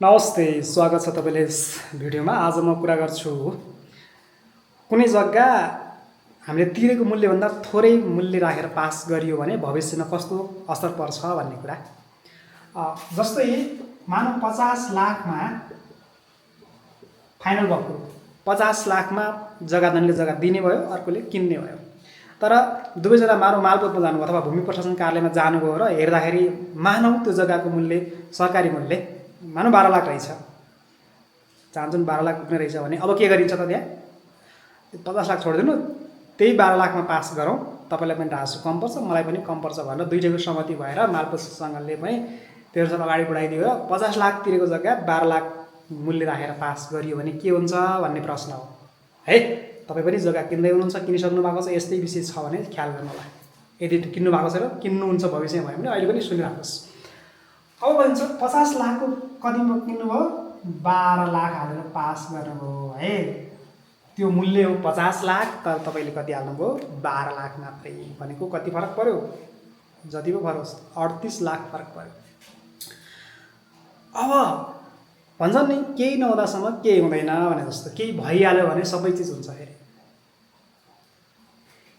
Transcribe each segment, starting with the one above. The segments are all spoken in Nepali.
नमस्ते, स्वागत छ तपाईँले यस भिडियोमा। आज म कुरा गर्छु कुनै जग्गा हामीले तिरेको मूल्यभन्दा थोरै मूल्य राखेर पास गरियो भने भविष्यमा कस्तो असर पर्छ भन्ने कुरा। जस्तै मानौँ 50 लाखमा फाइनल भएको 50 लाखमा जग्गाधनीले जग्गा दिने भयो, अर्कोले किन्ने भयो। तर दुवैजना मानौँ मालपोतमा जानुभयो अथवा भूमि प्रशासन कार्यालयमा जानुभयो र हेर्दाखेरि मानौँ त्यो जग्गाको मूल्य सरकारी मूल्य मानौँ 12 लाख रहेछ। चाहन्छन् 12 लाख पुग्ने रहेछ भने अब के गरिन्छ त त्यहाँ 50 लाख छोडिदिनु, त्यही 12 लाखमा पास गरौँ, तपाईँलाई पनि राजस्व कम पर्छ, मलाई पनि कम पर्छ भनेर दुईजनाको सहमति भएर मालपोतसँगले पनि तेरो सब अगाडि बढाइदियो र 50 लाख तिरेको जग्गा 12 लाख मूल्य राखेर पास गरियो भने के हुन्छ भन्ने प्रश्न हो है। तपाईँ पनि जग्गा किन्दै हुनुहुन्छ, किनिसक्नु भएको छ, यस्तै विषय छ भने ख्याल गर्नु होला। यदि किन्नु भएको छ र किन्नुहुन्छ भविष्यमा भयो भने अहिले पनि सुनिराख्नुहोस्। अब भन्छ 50 लाखको कतिमा किन्नुभयो, 12 लाख हालेर पास गर्नुभयो है। त्यो मूल्य हो 50 लाख, तर तपाईँले कति हाल्नुभयो 12 लाख मात्रै। भनेको कति फरक पर्यो, जति पो फरक 38 लाख फरक पर्यो। अब भन्छन् नि केही नहुँदासम्म केही हुँदैन भने जस्तो, केही भइहाल्यो भने सबै चिज हुन्छ फेरि।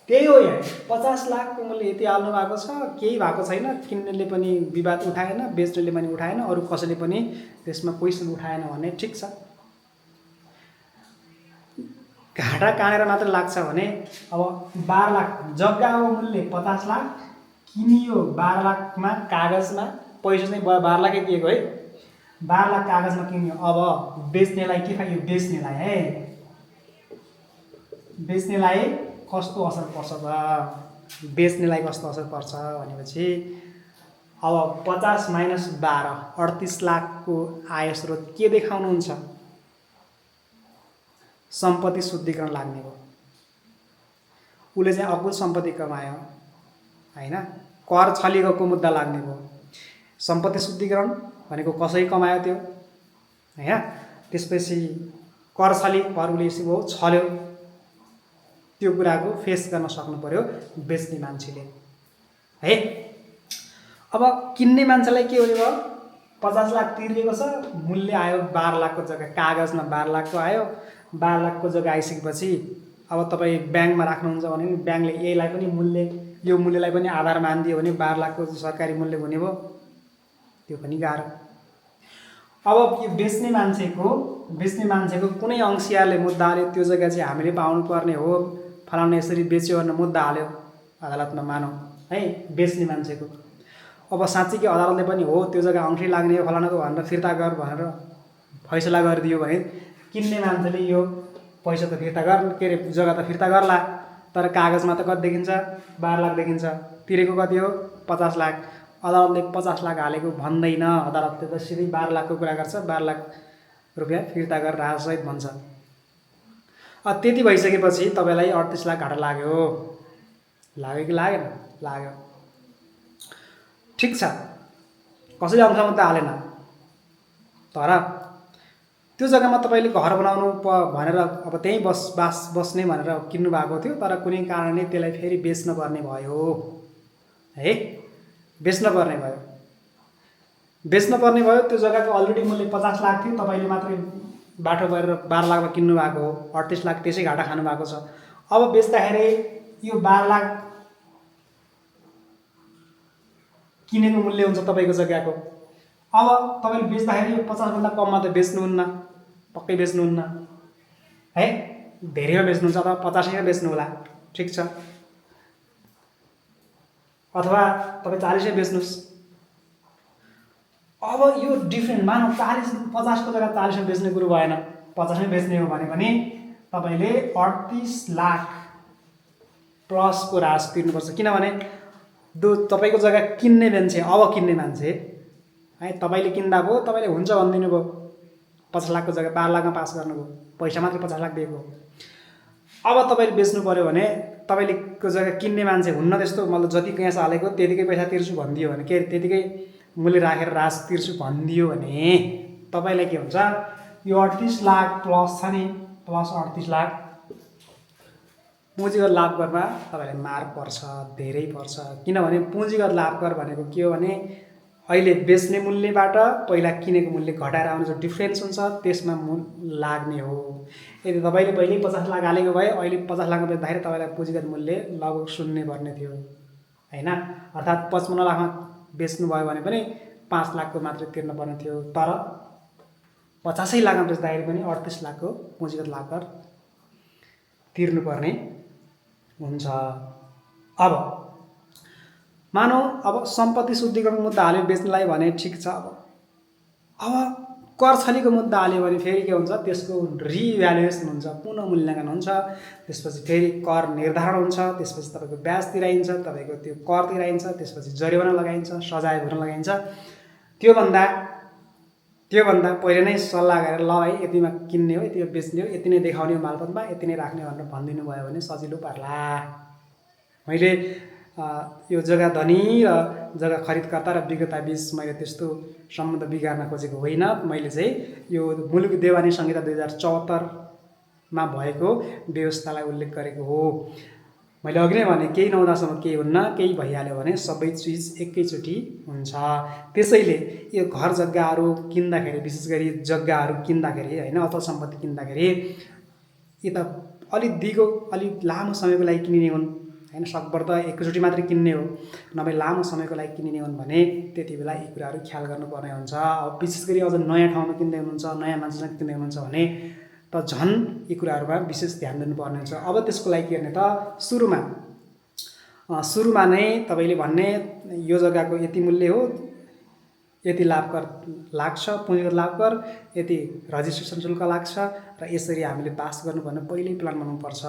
त्यही हो यहाँ 50 लाखको मूल्य यति हाल्नु भएको छ, केही भएको छैन, किन्नेले पनि विवाद उठाएन, बेच्नेले पनि उठाएन, अरू कसैले पनि त्यसमा क्वेसन उठाएन भने ठिक छ। घाटा कहाँनिर मात्र लाग्छ भने अब 12 लाख जग्गाको मूल्य 50 लाख किनियो 12 लाखमा, कागजमा पैसा चाहिँ 12 लाखै दिएको है, 12 लाख कागजमा किनियो। अब बेच्नेलाई के खायो, बेच्नेलाई है, बेच्नेलाई कस्तो असर पर्छ त, बेच्नेलाई कस्तो असर पर्छ भनेपछि अब 50 माइनस 12 38 लाखको आय स्रोत के देखाउनुहुन्छ, सम्पत्ति शुद्धिकरण लाग्ने भयो। उसले चाहिँ अकुल सम्पत्ति कमायो होइन, कर छलिएको मुद्दा लाग्ने भयो। सम्पत्ति शुद्धिकरण भनेको कसै कमायो त्यो होइन, त्यसपछि कर छली परले भयो छल्यो, त्यो कुराको फेस गर्न सक्नु पर्यो बेच्ने मान्छेले है। अब किन्ने मान्छेलाई के हुने भयो, 50 लाख तिरिएको छ, मूल्य आयो 12 लाखको जग्गा कागजमा 12 लाखको आयो। 12 लाखको जग्गा आइसकेपछि अब तपाईँ ब्याङ्कमा राख्नुहुन्छ भने ब्याङ्कले यसलाई पनि मूल्य, यो मूल्यलाई पनि आधार मानिदियो भने 12 लाखको सरकारी मूल्य हुने भयो, त्यो पनि गाह्रो। अब यो बेच्ने मान्छेको कुनै अंशियारले मुद्दा हाल्यो, त्यो जग्गा चाहिँ हामीले पाउनु पर्ने हो, फलाउन यसरी बेच्यो भनेर मुद्दा हाल्यो अदालतमा मानौँ है, बेच्ने मान्छेको। अब साँच्चीकै अदालतले पनि हो त्यो जग्गा अंशी लाग्ने हो फलानाको भनेर फिर्ता गर भनेर फैसला गरिदियो भने किन्ने मान्छेले यो पैसा त फिर्ता गर, के अरे जग्गा त फिर्ता गर्ला, तर कागजमा त कति देखिन्छ 12 लाख देखिन्छ, तिरेको कति हो 50 लाख। अदालतले 50 लाख हालेको भन्दैन, अदालतले त सिधै 12 लाखको कुरा गर्छ, 12 लाख रुपियाँ फिर्ता गर राजसहित भन्छ। त्यति भइसकेपछि तपाईँलाई 38 लाख घाटा लाग्यो कि लागेन, लाग्यो, ठिक छ, कसैले अंश मुद्दा हालेन, तर त्यो जग्गामा तपाईँले घर बनाउनु भनेर अब त्यहीँ बस्ने भनेर किन्नु भएको थियो, तर कुनै कारणले त्यसलाई फेरि बेच्न पर्ने भयो है, बेच्न पर्ने भयो। त्यो जग्गाको अलरेडी मूल्य 50 लाख थियो, तपाईँले मात्रै बाटो गरेर 12 लाखमा किन्नु भएको हो, 38 लाख त्यसै घाटा खानु भएको छ। अब बेच्दाखेरि यो 12 लाख किनेको मूल्य हुन्छ तपाईँको जग्गाको। अब तपाईँले बेच्दाखेरि यो 50 भन्दा कममा त बेच्नुहुन्न, पक्कै बेच्नुहुन्न है, धेरैमा बेच्नुहुन्छ अथवा 50मा बेच्नु होला, ठिक छ, अथवा तपाईँ 40मा बेच्नुहोस्। अब यो डिफ्रेन्ट मानौँ 50 को जग्गा 40मा बेच्ने कुरो भएन, 50मै बेच्ने हो भने पनि तपाईँले 38 लाख प्लसको राशि तिर्नुपर्छ। किनभने तपाईँको जग्गा किन्ने मान्छे है, तपाईँले किन्दा भयो, तपाईँले हुन्छ भनिदिनु भयो, 50 लाखको जग्गा 12 लाखमा पास गर्नुभयो, पैसा मात्रै 50 लाख दिएको हो। अब तपाईँले बेच्नु पऱ्यो भने तपाईँले को जग्गा किन्ने मान्छे हुन्न त्यस्तो, मतलब जति क्यास हालेको त्यतिकै पैसा तिर्छु भनिदियो भने, के त्यतिकै मूल्य राखेर राशि तिर्छु भनिदियो भने तपाईँलाई के हुन्छ, यो 38 लाख प्लस छ नि, प्लस 38 लाख पुँजीगत लाभ करमा तपाईँलाई मार पर्छ, धेरै पर्छ। किनभने पुँजीगत लाभ कर भनेको के हो भने अहिले बेच्ने मूल्यबाट पहिला किनेको मूल्य घटाएर आउने जो डिफ्रेन्स हुन्छ त्यसमा लाग्ने हो। यदि तपाईँले पहिल्यै 50 लाख हालेको भए अहिले 50 लाख बेच्दाखेरि तपाईँलाई पुँजीगत मूल्य लगभग शून्य पर्ने थियो हैन। अर्थात् 55 लाखमा बेच्नुभयो भने पनि 5 लाखको मात्रै तिर्न पर्ने थियो, तर 50 लाखमा बेच्दाखेरि पनि 38 लाखको पुँजीगत लागत तिर्नुपर्ने हुन्छ। अब मानौ अब सम्पत्ति शुद्धिकरणको मुद्दा हाल्यो बेच्नलाई भने ठिक छ। अब कर छलीको मुद्दा हाल्यो भने फेरि के हुन्छ, त्यसको रिभ्यालुएसन हुन्छ, पुनः मूल्याङ्कन हुन्छ, त्यसपछि फेरि कर निर्धारण हुन्छ, त्यसपछि तपाईँको ब्याज तिराइन्छ, तपाईँको त्यो कर तिराइन्छ, त्यसपछि जरिवाना लगाइन्छ, सजाय भर्न लगाइन्छ। त्योभन्दा पहिले नै सल्लाह गरेर ल भाइ यतिमा किन्ने हो, यतिमा बेच्ने हो, यति नै देखाउने हो मालपतमा, यति नै राख्ने भनेर भनिदिनु भयो भने सजिलो पर्ला। मैले यो जग्गा धनी र जग्गा खरिदकर्ता र विक्रेता बीच मैले त्यस्तो सम्बन्ध बिगार्न खोजेको होइन। मैले चाहिँ यो मुलुक देवानी संहिता 2074मा भएको व्यवस्थालाई उल्लेख गरेको हो। मैले अघि नै भने केही नहुँदासम्म केही हुन्न, केही भइहाल्यो भने सबै चिज एकैचोटि हुन्छ। त्यसैले यो घर जग्गाहरू किन्दाखेरि, विशेष गरी जग्गाहरू किन्दाखेरि हैन, अथवा सम्पत्ति किन्दाखेरि यो त अलिक लामो समयको लागि किनिने हुन् हैन, सकभर त एकैचोटि मात्रै किन्ने हो, नभए लामो समयको लागि किनिने हुन् भने त्यति बेला यी कुराहरू ख्याल गर्नुपर्ने हुन्छ। अब विशेष गरी अझ नयाँ ठाउँमा किन्दै हुनुहुन्छ, नयाँ मान्छेसँग किन्दै हुनुहुन्छ भने त झन् यी कुराहरूमा विशेष ध्यान दिनुपर्ने हुन्छ। अब त्यसको लागि के गर्ने त, सुरुमा नै तपाईँले भन्ने यो जग्गाको यति मूल्य हो, यति लाभ कर लाग्छ, पुँजीगत लाभ कर, यति रजिस्ट्रेसन शुल्क लाग्छ र यसरी हामीले पास गर्नुपर्ने पहिल्यै प्लान बनाउनुपर्छ।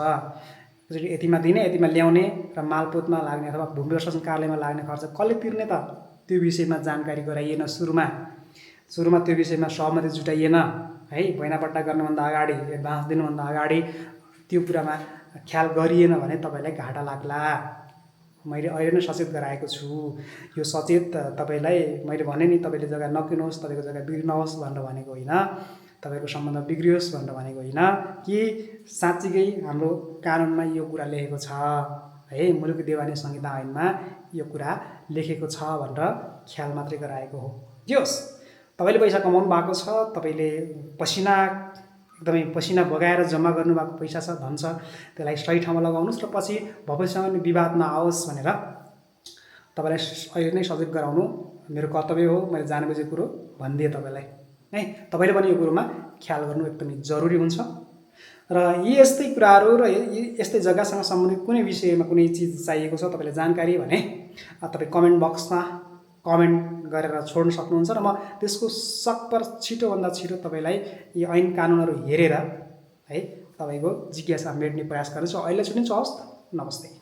यतिमा दिने, यतिमा ल्याउने र मालपोतमा लाग्ने अथवा भूमि व्यवस्थापन कार्यालयमा लाग्ने खर्च कसले तिर्ने त, त्यो विषयमा जानकारी गराइएन। सुरुमा त्यो विषयमा सहमति जुटाइएन है। बैनापट्टा गर्नुभन्दा अगाडि, एडभान्स दिनुभन्दा अगाडि त्यो कुरामा ख्याल गरिएन भने तपाईँलाई घाटा लाग्ला। मैले अहिले नै सचेत गराएको छु। यो सचेत तपाईँलाई मैले भने नि, तपाईँले जग्गा नकिन्नुहोस्, तपाईँको जग्गा बिग्रिनुहोस् भनेर भनेको होइन, तपाईँको सम्बन्ध बिग्रियोस् भनेर भनेको होइन, कि साँच्चीकै हाम्रो कानुनमा यो कुरा लेखेको छ है, मुलुक देवानी संहिता ऐनमा यो कुरा लेखेको छ भनेर ख्याल मात्रै गराएको हो। जे होस्, तपाईँले पैसा कमाउनु भएको छ, तपाईँले एकदमै पसिना बगाएर जम्मा गर्नुभएको पैसा छ, धन छ, त्यसलाई सही ठाउँमा लगाउनुहोस् र पछि भविष्यमा पनि विवाद नआओस् भनेर तपाईँलाई अहिले नै सचेत गराउनु मेरो कर्तव्य हो। मैले जाने बुझेको कुरो भनिदिएँ तपाईँलाई है। तपाईँले पनि यो कुरोमा ख्याल गर्नु एकदमै जरुरी हुन्छ। र यी यस्तै कुराहरू र यस्तै जग्गासँग सम्बन्धित कुनै विषयमा कुनै चिज चाहिएको छ तपाईँलाई जानकारी भने तपाईँ कमेन्ट बक्समा कमेन्ट गरेर छोड्न सक्नुहुन्छ र म त्यसको सकभर छिटोभन्दा छिटो तपाईँलाई यी ऐन कानुनहरू हेरेर है तपाईँको जिज्ञासा मेट्ने प्रयास गर्नेछु। अहिले छुट्टिन्छु, हवस् त, नमस्ते।